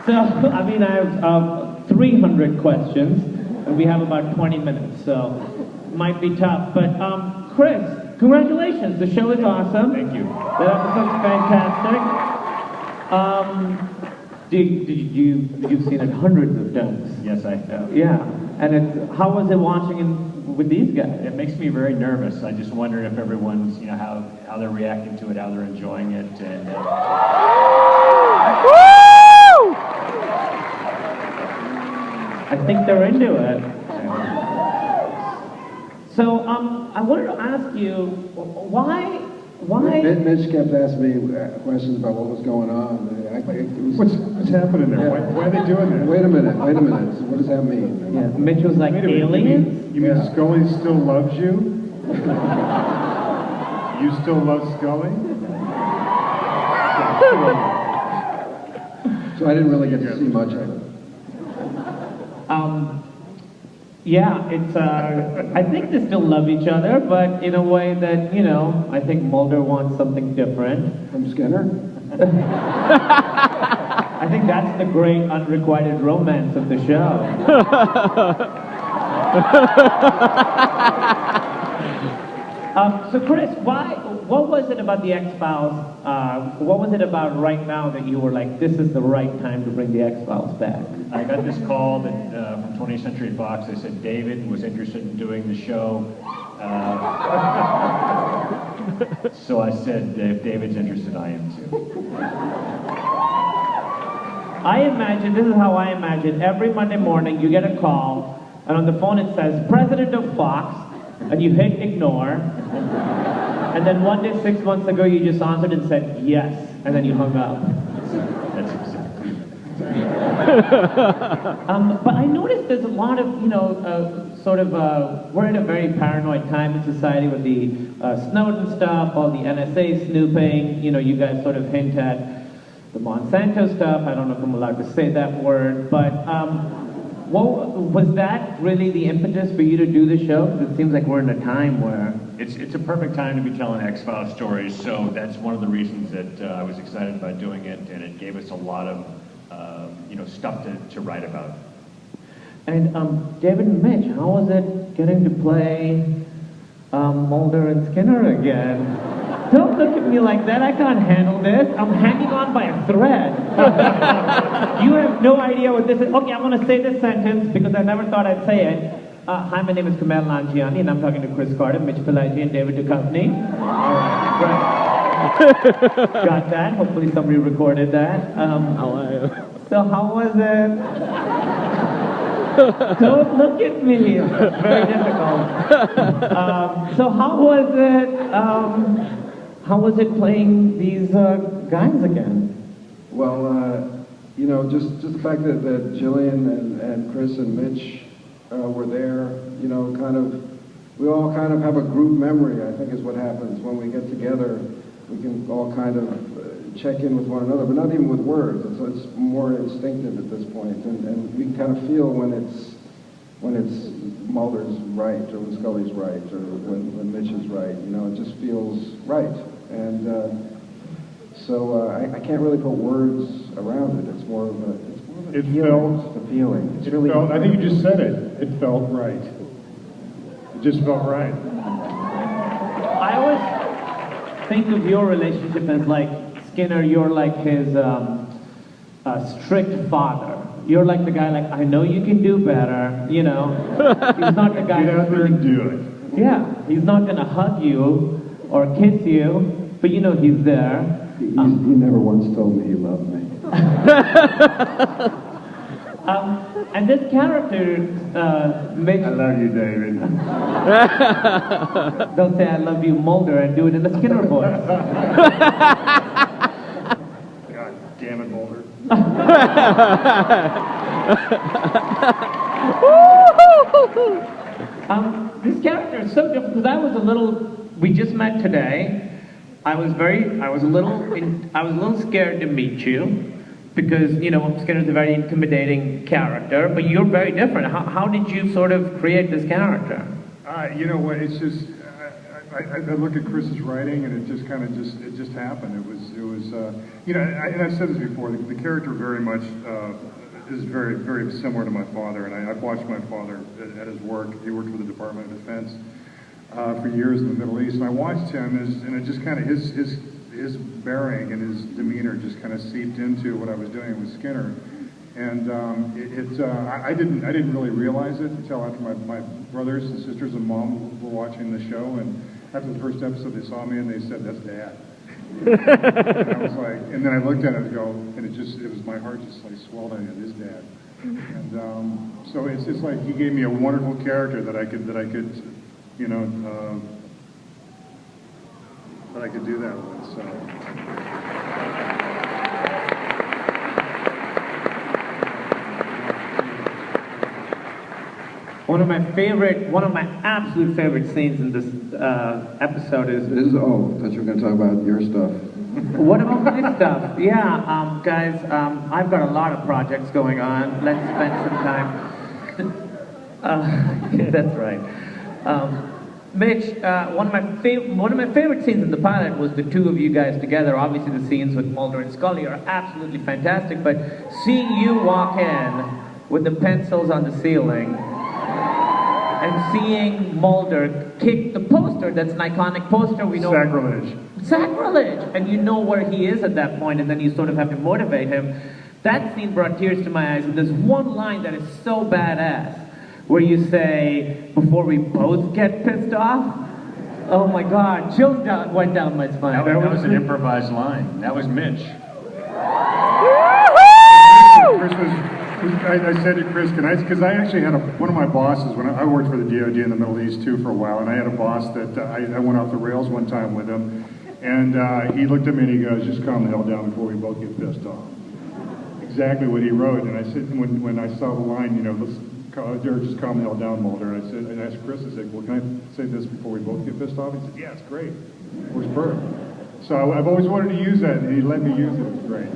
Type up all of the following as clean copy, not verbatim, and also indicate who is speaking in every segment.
Speaker 1: So, I mean, I have 300 questions, and we have about 20 minutes, so might be tough. But, Chris, congratulations. The show is awesome.
Speaker 2: Thank you.
Speaker 1: The episode's fantastic. You've seen it hundreds of times.
Speaker 2: Yes, I have.
Speaker 1: Yeah. And how was it watching with these guys?
Speaker 2: It makes me very nervous. I just wonder if everyone's, how they're reacting to it, how they're enjoying it, and
Speaker 1: I think they're into it. So, I wanted to ask you, why?
Speaker 3: Mitch kept asking me questions about what was going on.
Speaker 4: What's happening there?
Speaker 3: Yeah.
Speaker 4: Why are they doing that?
Speaker 3: Wait a minute. So what does that mean?
Speaker 1: Yeah, Mitch was like,
Speaker 4: Wait a minute,
Speaker 1: aliens?
Speaker 4: You mean Scully still loves you? You still love Scully?
Speaker 3: So I didn't really get to see much of it.
Speaker 1: Yeah, it's, I think they still love each other, but in a way that, I think Mulder wants something different.
Speaker 3: From Skinner?
Speaker 1: I think that's the great unrequited romance of the show. So Chris, what was it about the X-Files, what was it about right now that you were like, this is the right time to bring the X-Files back?
Speaker 2: I got this call from 20th Century Fox. They said David was interested in doing the show. So I said, if David's interested, I am too.
Speaker 1: I imagine, this is how I imagine, every Monday morning you get a call, and on the phone it says, President of Fox, and you hit ignore, and then one day 6 months ago you just answered and said, yes, and then you hung up.
Speaker 2: That's exactly
Speaker 1: But I noticed there's a lot of, we're in a very paranoid time in society with the Snowden stuff, all the NSA snooping, you guys sort of hint at the Monsanto stuff. I don't know if I'm allowed to say that word, but was that really the impetus for you to do the show? Because it seems like we're in a time where...
Speaker 2: It's a perfect time to be telling X-Files stories, so that's one of the reasons that I was excited about doing it, and it gave us a lot of stuff to write about.
Speaker 1: And David and Mitch, how was it getting to play Mulder and Skinner again? Don't look at me like that. I can't handle this. I'm hanging on by a thread. You have no idea what this is. Okay, I'm going to say this sentence because I never thought I'd say it. Hi, my name is Kumail Nanjiani, and I'm talking to Chris Carter, Mitch Pileggi, and David Duchovny. All right, great. Got that. Hopefully somebody recorded that. So how was it? Don't look at me. It's very difficult. So how was it playing these guys again?
Speaker 3: Well, just the fact that Jillian and Chris and Mitch were there, we all kind of have a group memory, I think is what happens when we get together. We can all kind of check in with one another, but not even with words. It's more instinctive at this point, and we can kind of feel when it's Mulder's right, or when Scully's right, or when Mitch is right. It just feels right, and so I can't really put words around it. It's more of a feeling. It's a feeling. It's really.
Speaker 4: I think you just said it. It felt right. It just felt right.
Speaker 1: I always think of your relationship as like Skinner, you're like his strict father. You're like the guy like, I know you can do better, He's not the guy...
Speaker 4: Get out there and do it.
Speaker 1: Yeah, he's not going to hug you or kiss you, but he's there.
Speaker 3: He never once told me he loved me.
Speaker 1: And this character makes...
Speaker 4: I love you, David.
Speaker 1: Don't say I love you, Mulder, and do it in a Skinner voice.
Speaker 4: God damn it, Mulder.
Speaker 1: This character is so different because we just met today. I was a little scared to meet you because, Skinner's a very intimidating character, but you're very different. How did you sort of create this character?
Speaker 4: You know what, it's just, I look at Chris's writing, and it just kind of it just happened. It was you know, and I've said this before. The character very much is very similar to my father, and I've watched my father at his work. He worked for the Department of Defense for years in the Middle East, and I watched him, and it just kind of his bearing and his demeanor just kind of seeped into what I was doing with Skinner. And I didn't really realize it until after my brothers and sisters and mom were watching the show, and after the first episode they saw me and they said, "That's Dad." And I was like, and then I looked at it and go, and it was my heart just like swelled. It is Dad. And so it's like he gave me a wonderful character that I could you know that I could do that with. So.
Speaker 1: One of my absolute favorite scenes in this episode is...
Speaker 3: Oh, I thought you were going to talk about your stuff.
Speaker 1: What about my stuff? Yeah, guys, I've got a lot of projects going on. Let's spend some time... that's right. Mitch, one of my favorite scenes in the pilot was the two of you guys together. Obviously, the scenes with Mulder and Scully are absolutely fantastic, but seeing you walk in with the pencils on the ceiling... and seeing Mulder kick the poster, that's an iconic poster, we know...
Speaker 4: Sacrilege.
Speaker 1: Sacrilege! And you know where he is at that point, and then you sort of have to motivate him. That scene brought tears to my eyes, and there's one line that is so badass, where you say, "Before we both get pissed off." Oh my God, chills went down my spine.
Speaker 2: That was an improvised line. That was Mitch.
Speaker 4: I said to Chris, because I actually had one of my bosses, when I worked for the DOD in the Middle East too for a while, and I had a boss that I went off the rails one time with him, and he looked at me and he goes, "Just calm the hell down before we both get pissed off." Exactly what he wrote, and I said, when I saw the line, you know, just calm the hell down, Mulder, and I asked Chris, I said, "Well, can I say this before we both get pissed off?" He said, "Yeah, it's great. Works perfect." So I've always wanted to use that, and he let me use it. It was great.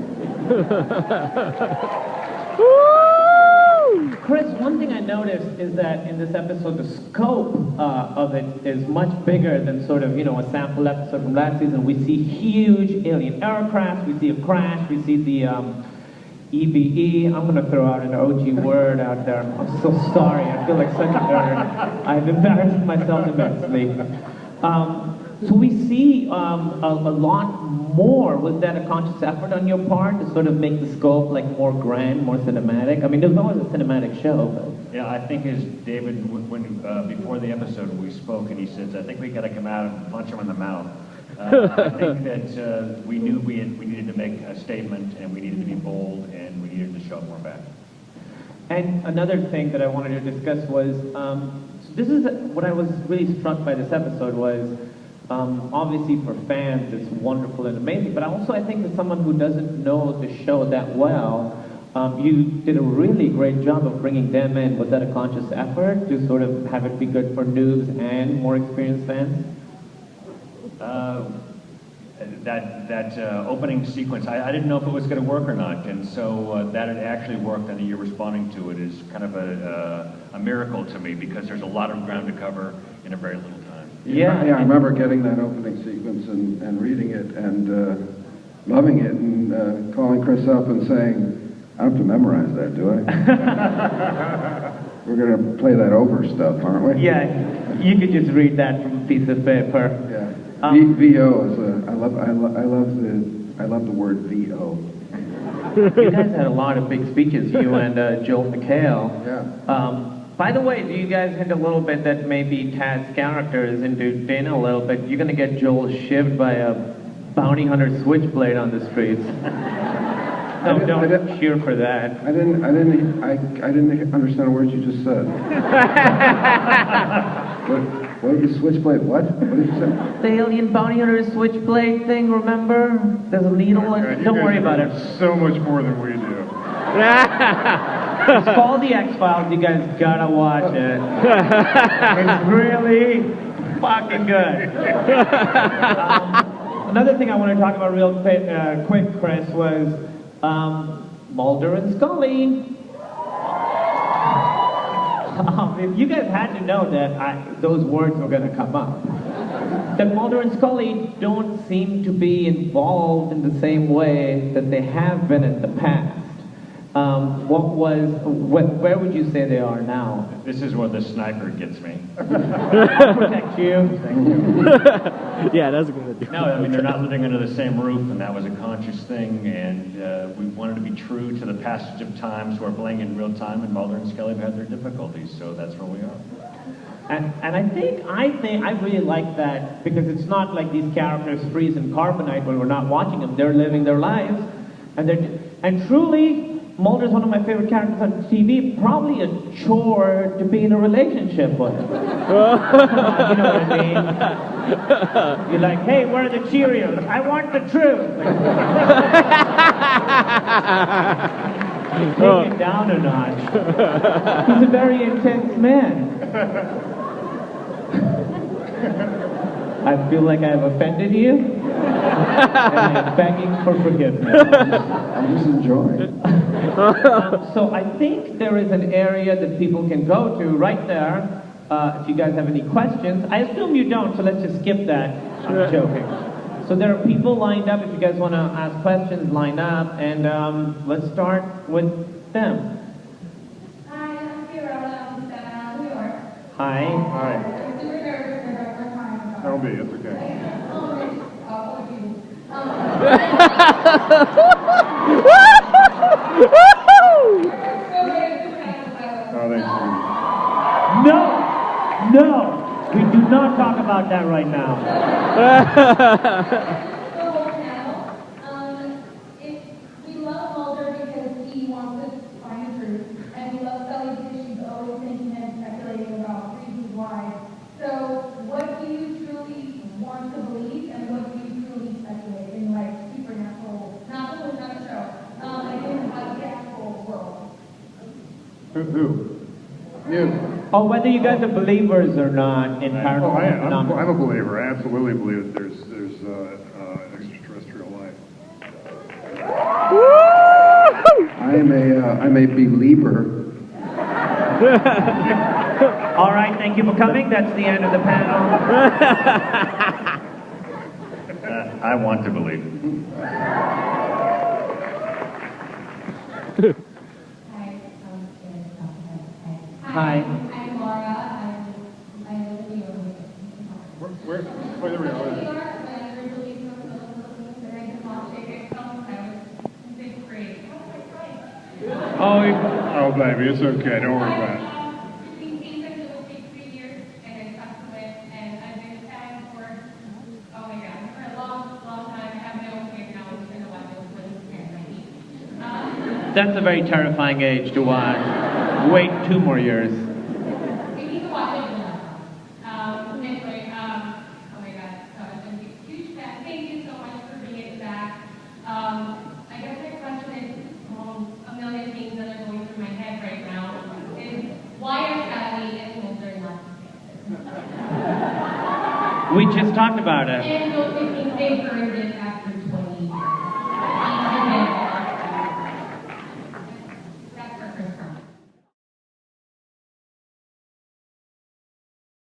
Speaker 1: Chris, one thing I noticed is that in this episode, the scope of it is much bigger than sort of, you know, a sample episode from last season. We see huge alien aircraft, we see a crash, we see the EBE. I'm going to throw out an OG word out there. I'm so sorry. I feel like such a nerd. I've embarrassed myself immensely. So we see a lot more. Was that a conscious effort on your part to sort of make the scope like more grand, more cinematic? I mean, there's always a cinematic show, but...
Speaker 2: Yeah, I think as David, when before the episode we spoke, and he says, "I think we got to come out and punch him in the mouth." I think that we knew we needed to make a statement, and we needed to be bold, and we needed to show more back.
Speaker 1: And another thing that I wanted to discuss was, so this is what I was really struck by this episode was, obviously for fans it's wonderful and amazing, but also I think that someone who doesn't know the show that well, you did a really great job of bringing them in. Was that a conscious effort to sort of have it be good for noobs and more experienced fans?
Speaker 2: That opening sequence, I didn't know if it was going to work or not, and so that it actually worked and you're responding to it is kind of a miracle to me, because there's a lot of ground to cover in a very little time.
Speaker 3: Yeah, I remember getting that opening sequence and reading it and loving it and calling Chris up and saying, "I don't have to memorize that, do I?" We're going to play that over stuff, aren't we?
Speaker 1: Yeah, you could just read that from a piece of paper.
Speaker 3: Yeah. VO is I love the word VO.
Speaker 1: You guys had a lot of big speeches, you and Joel McHale.
Speaker 3: Yeah.
Speaker 1: By the way, do you guys hint a little bit that maybe Tad's character is into Dana a little bit? You're gonna get Joel shivved by a bounty hunter switchblade on the streets. No, don't cheer for that.
Speaker 3: I didn't understand a word you just said. What did the switchblade? What did you say?
Speaker 1: The alien bounty hunter switchblade thing, remember? There's a needle in... Don't worry about it.
Speaker 4: So much more than we do.
Speaker 1: It's called The X-Files. You guys gotta watch it. It's really fucking good. Another thing I want to talk about real quick, Chris, was Mulder and Scully. If you guys had to know that those words were going to come up. that Mulder and Scully don't seem to be involved in the same way that they have been in the past. Where would you say they are now?
Speaker 2: This is where the sniper gets me.
Speaker 1: I'll protect you.
Speaker 2: Thank you.
Speaker 5: Yeah, that's a good idea.
Speaker 2: No, I mean, they're not living under the same roof, and that was a conscious thing, and we wanted to be true to the passage of time, so we're playing in real time, and Mulder and Scully have had their difficulties, so that's where we are.
Speaker 1: And I think I really like that because it's not like these characters freeze in carbonite when we're not watching them. They're living their lives, and truly, Mulder's one of my favorite characters on TV. Probably a chore to be in a relationship with. You know what I mean? You're like, hey, where are the Cheerios? I want the truth. Take it down a notch. He's a very intense man. I feel like I've offended you, and I'm begging for forgiveness.
Speaker 3: I'm just enjoying.
Speaker 1: So I think there is an area that people can go to right there. If you guys have any questions, I assume you don't, so let's just skip that. I'm joking. So there are people lined up. If you guys want to ask questions, line up, and let's start with them.
Speaker 6: Hi, I'm Fiorella. I'm from Staten Island, New York.
Speaker 1: Hi.
Speaker 4: Hi.
Speaker 6: I'm super nervous for the first time.
Speaker 4: Don't be, it's okay. Oh, thanks.
Speaker 1: No, we do not talk about that right now.
Speaker 6: If we love Mulder because he wants to find the truth, and we love Scully because she's always thinking and speculating about reasons why. So, what do you truly want to believe, and what do you truly speculate in, like, supernatural, not the show, like in the actual world?
Speaker 4: Who? You.
Speaker 1: Oh, whether you guys are believers or not in
Speaker 4: Oh,
Speaker 1: paranormal phenomena.
Speaker 4: I'm a believer. I absolutely believe that there's extraterrestrial life.
Speaker 3: I'm a believer.
Speaker 1: All right, thank you for coming. That's the end of the panel.
Speaker 2: I want to believe.
Speaker 1: Hi.
Speaker 6: I'm Laura. I live in New York.
Speaker 4: Where? Oh, there we
Speaker 6: New
Speaker 4: go.
Speaker 6: York, when I originally came to the Philippines, and I did watch JJ films, I was in sixth grade.
Speaker 4: Oh, baby, it's okay. Don't worry about it.
Speaker 6: We came to it will take 3 years, and I stuck to it, and I've been a fan for, oh my God, for a long, long time. I have my own kid now, which I know I was when
Speaker 1: That's a very terrifying age to watch. Wait 2 more years.
Speaker 6: I need to watch it now. Anyway, oh my God, so I've been a huge fan. Thank you so much for bringing it back. I guess my question is, a million things that are going through my head right now is, why are Sally and Mulder not together?
Speaker 1: We just talked about it.
Speaker 6: And don't make me